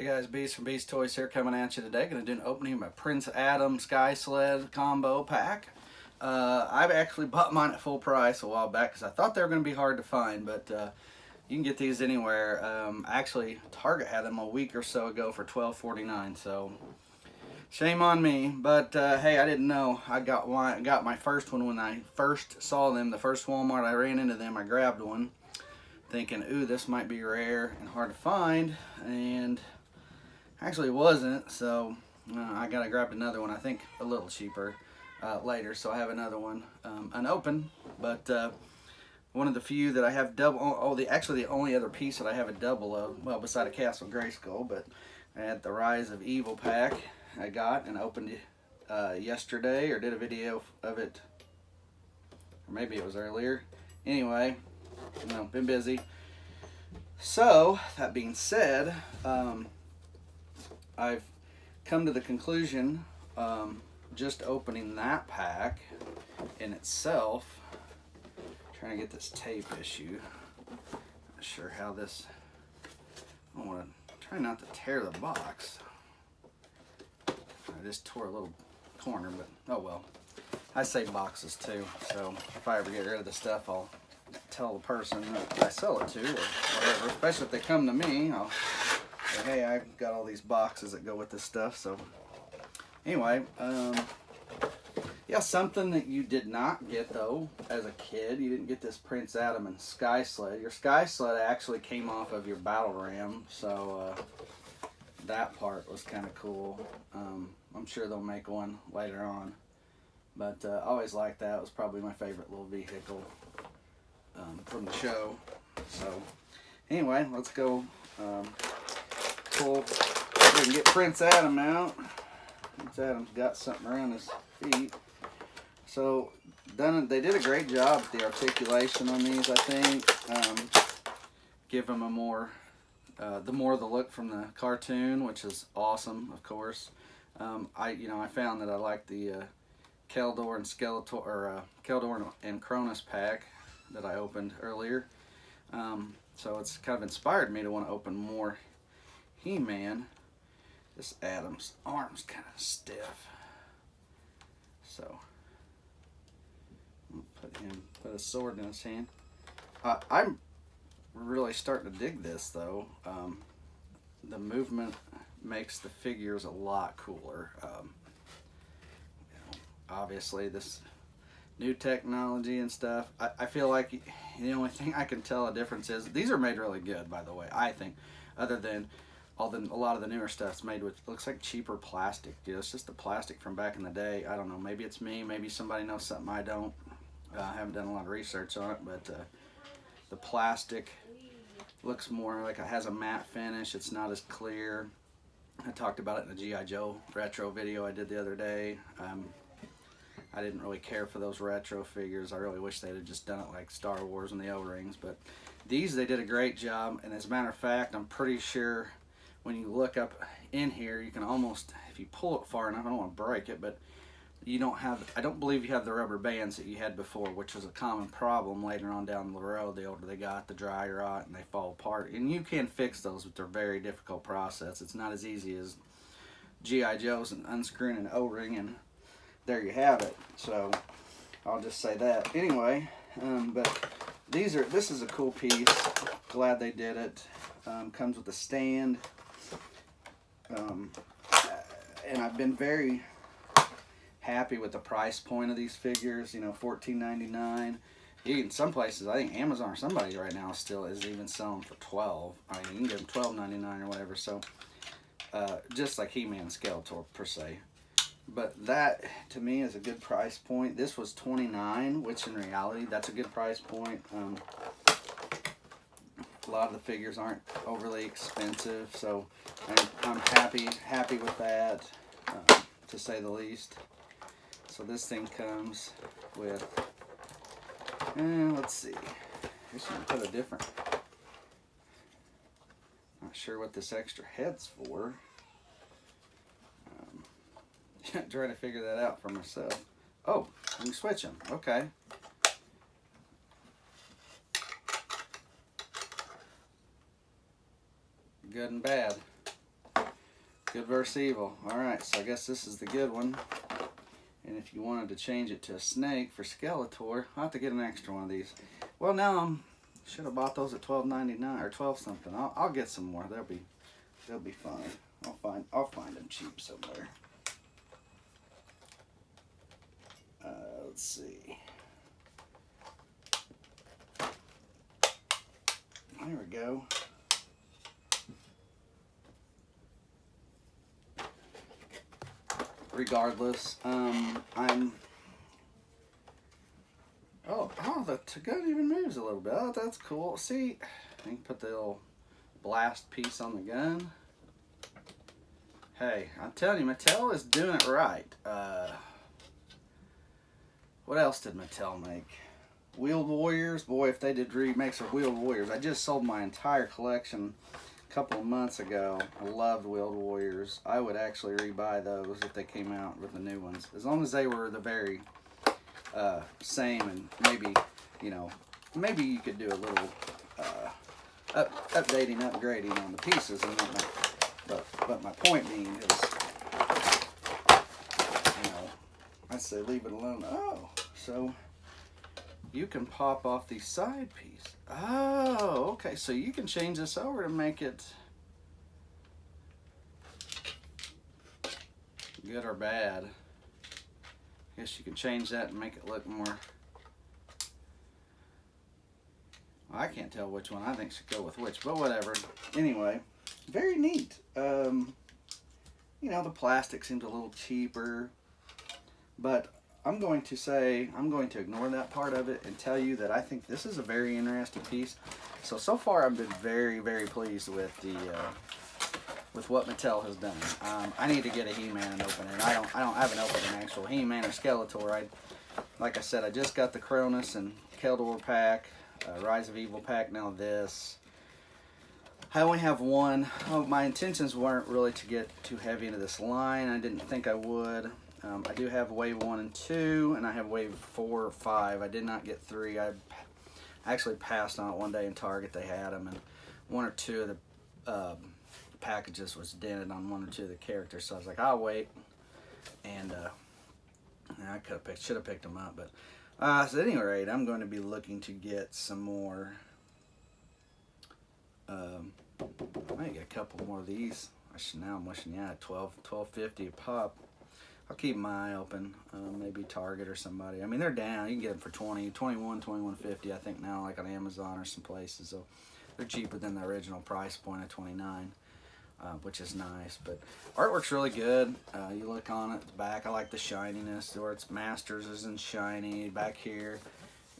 Hey guys, Beast from Beast Toys here, coming at you today. Going to do an opening of my Prince Adam Sky Sled combo pack. I've actually bought mine at full price a while back because I thought they were going to be hard to find, but you can get these anywhere. Actually, Target had them a week or so ago for $12.49, so shame on me. But hey, I didn't know. I got my first one when I first saw them. The first Walmart I ran into them, I grabbed one, thinking, ooh, this might be rare and hard to find, and actually it wasn't, so I gotta grab another one, I think a little cheaper later, so I have another one unopened, but one of the few that I have double, actually the only other piece that I have a double of, well, beside a Castle Grayskull, but I had the Rise of Evil pack I got and opened yesterday, or did a video of it, or maybe it was earlier. Anyway, been busy. So, that being said, I've come to the conclusion, just opening that pack in itself, trying to get this tape issue, not sure how this, I want to try not to tear the box. I just tore a little corner, but oh well. I say boxes too, so if I ever get rid of the stuff, I'll tell the person that I sell it to, or whatever, especially if they come to me, I'll say, hey, I've got all these boxes that go with this stuff. So anyway, yeah, something that you did not get though as a kid, you didn't get this Prince Adam and Sky Sled. Your Sky Sled actually came off of your Battle Ram, so that part was kind of cool. I'm sure they'll make one later on, but I always liked that. It was probably my favorite little vehicle from the show. So anyway, let's go we can get Prince Adam out. Prince Adam's got something around his feet. So they did a great job with the articulation on these, I think. Give them a more the look from the cartoon, which is awesome, of course. I found that I like the Keldor and Skeletor, or Keldor and Cronus pack that I opened earlier. So it's kind of inspired me to want to open more He-Man. This Adam's arm's kind of stiff, so I'll put a sword in his hand. I'm really starting to dig this though. The movement makes the figures a lot cooler. Obviously this new technology and stuff, I feel like the only thing I can tell a difference is these are made really good, by the way, I think, other than a lot of the newer stuff's made with, looks like cheaper plastic. It's just the plastic from back in the day. I don't know, maybe it's me, maybe somebody knows something I don't. I haven't done a lot of research on it, but the plastic looks more like it has a matte finish. It's not as clear. I talked about it in the G.I. Joe retro video I did the other day. I didn't really care for those retro figures. I really wish they'd have just done it like Star Wars and the O-rings, but these, they did a great job. And as a matter of fact, I'm pretty sure when you look up in here, you can almost, if you pull it far enough, I don't want to break it, but you don't have, I don't believe you have the rubber bands that you had before, which was a common problem later on down the road. The older they got, the dry rot, and they fall apart. And you can fix those, but they're a very difficult process. It's not as easy as G.I. Joe's and unscrewing an O-ring, and there you have it. So I'll just say that. Anyway, but this is a cool piece. Glad they did it. Comes with a stand. And I've been very happy with the price point of these figures. $14.99. Some places, I think Amazon or somebody right now still is even selling for $12. I mean, you can get them $12.99 or whatever. So just like He-Man and Skeletor per se. But that to me is a good price point. This was $29, which in reality that's a good price point. A lot of the figures aren't overly expensive, so I'm happy with that, to say the least. So this thing comes with, let's see, I guess you can put a different, not sure what this extra head's for. Trying to figure that out for myself. Oh, you can switch them, okay. Good and bad. Good versus evil. Alright, so I guess this is the good one. And if you wanted to change it to a snake for Skeletor, I'll have to get an extra one of these. Well, now should have bought those at $12.99 or 12 something. I'll get some more. They'll be fine. I'll find them cheap somewhere. Let's see. There we go. Regardless, the gun even moves a little bit. Oh, that's cool. See, you can put the little blast piece on the gun. Hey, I'm telling you, Mattel is doing it right. What else did Mattel make? Wheeled Warriors. Boy, if they did remakes of Wheeled Warriors. I just sold my entire collection a couple of months ago. I loved Wheeled Warriors. I would actually rebuy those if they came out with the new ones. As long as they were the very same, and maybe, maybe you could do a little updating, upgrading on the pieces and whatnot. But my point being is, I say leave it alone. Oh, so you can pop off the side piece. Oh, okay. So you can change this over to make it good or bad. I guess you can change that and make it look more. I can't tell which one I think should go with which, but whatever. Anyway, very neat. The plastic seems a little cheaper, but I'm going to ignore that part of it and tell you that I think this is a very interesting piece. So far I've been very, very pleased with with what Mattel has done. I need to get a He-Man and open it. I haven't opened an actual He-Man or Skeletor. Like I said, I just got the Cronus and Keldor pack, Rise of Evil pack, now this. I only have one. Oh, my intentions weren't really to get too heavy into this line. I didn't think I would. I do have wave 1 and 2, and I have wave 4 or 5. I did not get 3. I actually passed on it one day in Target. They had them, and 1 or 2 of the packages was dented on 1 or 2 of the characters. So I was like, I'll wait. And I should have picked them up. But so at any rate, I'm going to be looking to get some more. I might get a couple more of these. Now I'm wishing, yeah, $12.50 a pop. I'll keep my eye open. Maybe Target or somebody. I mean, they're down. You can get them for $21.50 I think now, like on Amazon or some places. So they're cheaper than the original price point of $29, which is nice. But artwork's really good. You look on it, the back. I like the shininess. Where it's Masters isn't shiny. Back here,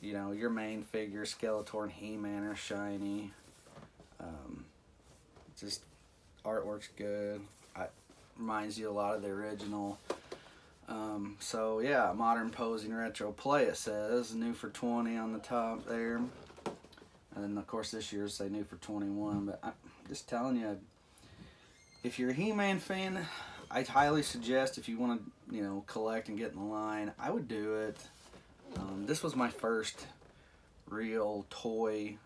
your main figure, Skeletor and He-Man, are shiny. Just artwork's good. Reminds you a lot of the original. So yeah, modern posing retro play, it says new for 20 on the top there, and then of course this year's say new for 21. But I'm just telling you, if you're a He-Man fan, I highly suggest, if you want to collect and get in the line, I would do it. This was my first real toy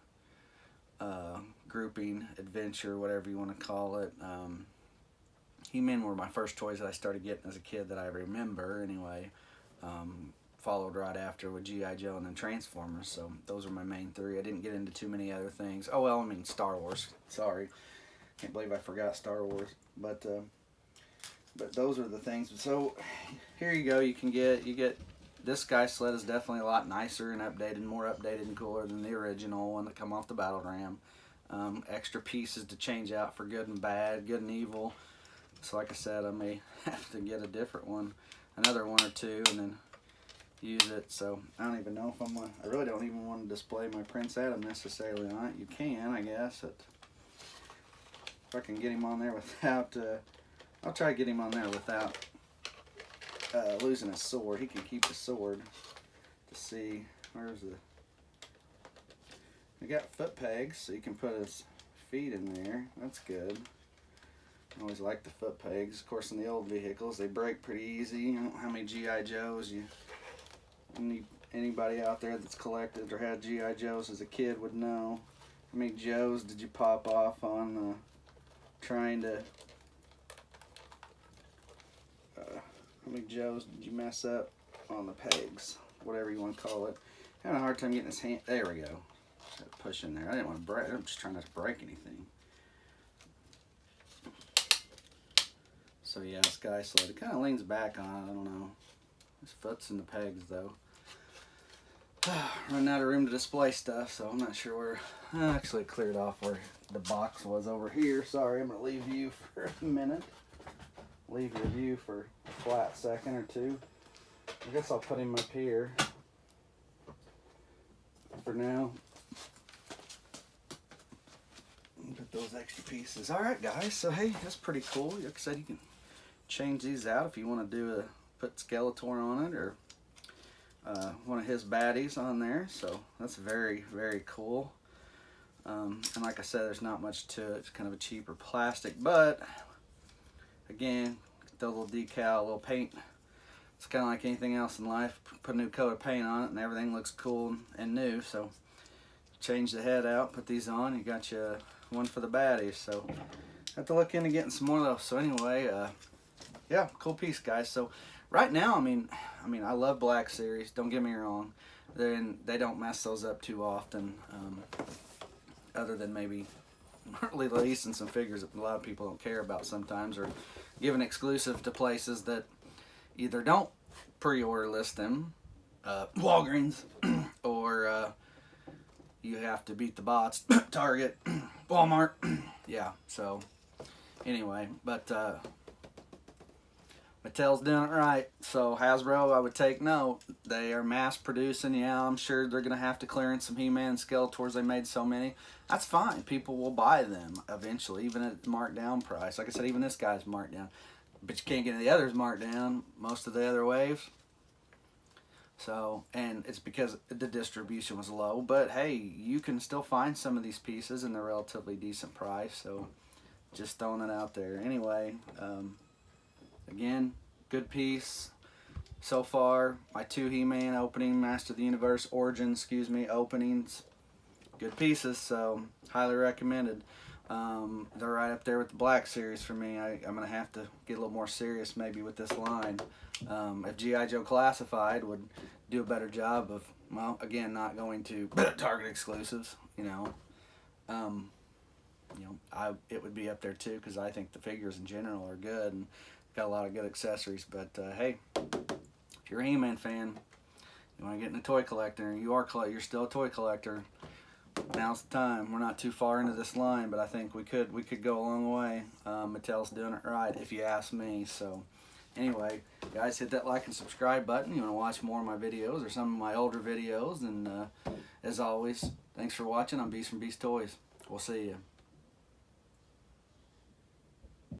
grouping adventure, whatever you want to call it. He-Man were my first toys that I started getting as a kid that I remember anyway. Followed right after with G.I. Joe and then Transformers, so those were my main 3. I didn't get into too many other things. Oh well, I mean Star Wars. Sorry, can't believe I forgot Star Wars. But those are the things. So here you go. You get this Sky Sled is definitely a lot nicer and updated, more updated and cooler than the original one that come off the Battle Ram. Extra pieces to change out for good and bad, good and evil. So like I said, I may have to get a different one, another 1 or 2, and then use it. So I don't even know if I really don't even want to display my Prince Adam necessarily on it. You can, I guess. If I can get him on there without, I'll try to get him on there without losing his sword. He can keep the sword. To see, where's the... I got foot pegs, so you can put his feet in there. That's good. I always like the foot pegs. Of course, in the old vehicles, they break pretty easy. I don't know how many G.I. Joes anybody out there that's collected or had G.I. Joes as a kid would know. How many Joes did you pop off on trying to how many Joes did you mess up on the pegs? Whatever you want to call it. Having a hard time getting his hand. There we go. Just push in there. I didn't want to break. I'm just trying not to break anything. So yeah, sky sled. It kind of leans back on it. I don't know. His foot's in the pegs though. Running out of room to display stuff, so I'm not sure where. I actually cleared off where the box was over here. Sorry, I'm gonna leave you for a minute. Leave your view for a flat second or two. I guess I'll put him up here for now. Put those extra pieces. All right, guys. So hey, that's pretty cool. Like I said, you can change these out if you want to do put Skeletor on it or one of his baddies on there. So that's very, very cool. And like I said, there's not much to it. It's kind of a cheaper plastic, but again, throw a little decal, a little paint. It's kind of like anything else in life. Put a new coat of paint on it and everything looks cool and new. So change the head out, put these on, you got you one for the baddies. So have to look into getting some more of those. So anyway, yeah, cool piece, guys. So right now, I mean I love Black Series, don't get me wrong. They don't mess those up too often, other than maybe releasing some figures that a lot of people don't care about sometimes, or giving exclusive to places that either don't pre-order list them, Walgreens, or you have to beat the bots, Target, Walmart. Yeah, so anyway, but Mattel's doing it right. So Hasbro, I would take note. They are mass producing. Yeah, I'm sure they're going to have to clearance some He-Man and Skeletors. They made so many. That's fine. People will buy them eventually, even at marked down price. Like I said, even this guy's marked down. But you can't get any of the others marked down, most of the other waves. So, and it's because the distribution was low. But hey, you can still find some of these pieces in a relatively decent price. So, just throwing it out there. Anyway, again, good piece so far. My 2 He-Man opening, Master of the Universe Origin, openings. Good pieces, so highly recommended. They're right up there with the Black Series for me. I'm going to have to get a little more serious maybe with this line. If G.I. Joe Classified would do a better job of, well, again, not going to Target exclusives, it would be up there too, because I think the figures in general are good and got a lot of good accessories. But hey, if you're a He-Man fan, you want to get in a toy collector, and you're still a toy collector, now's the time. We're not too far into this line, but I think we could go a long way. Mattel's doing it right, if you ask me. So anyway, guys, hit that like and subscribe button. You want to watch more of my videos or some of my older videos. And as always, thanks for watching. I'm Beast from Beast Toys. We'll see you.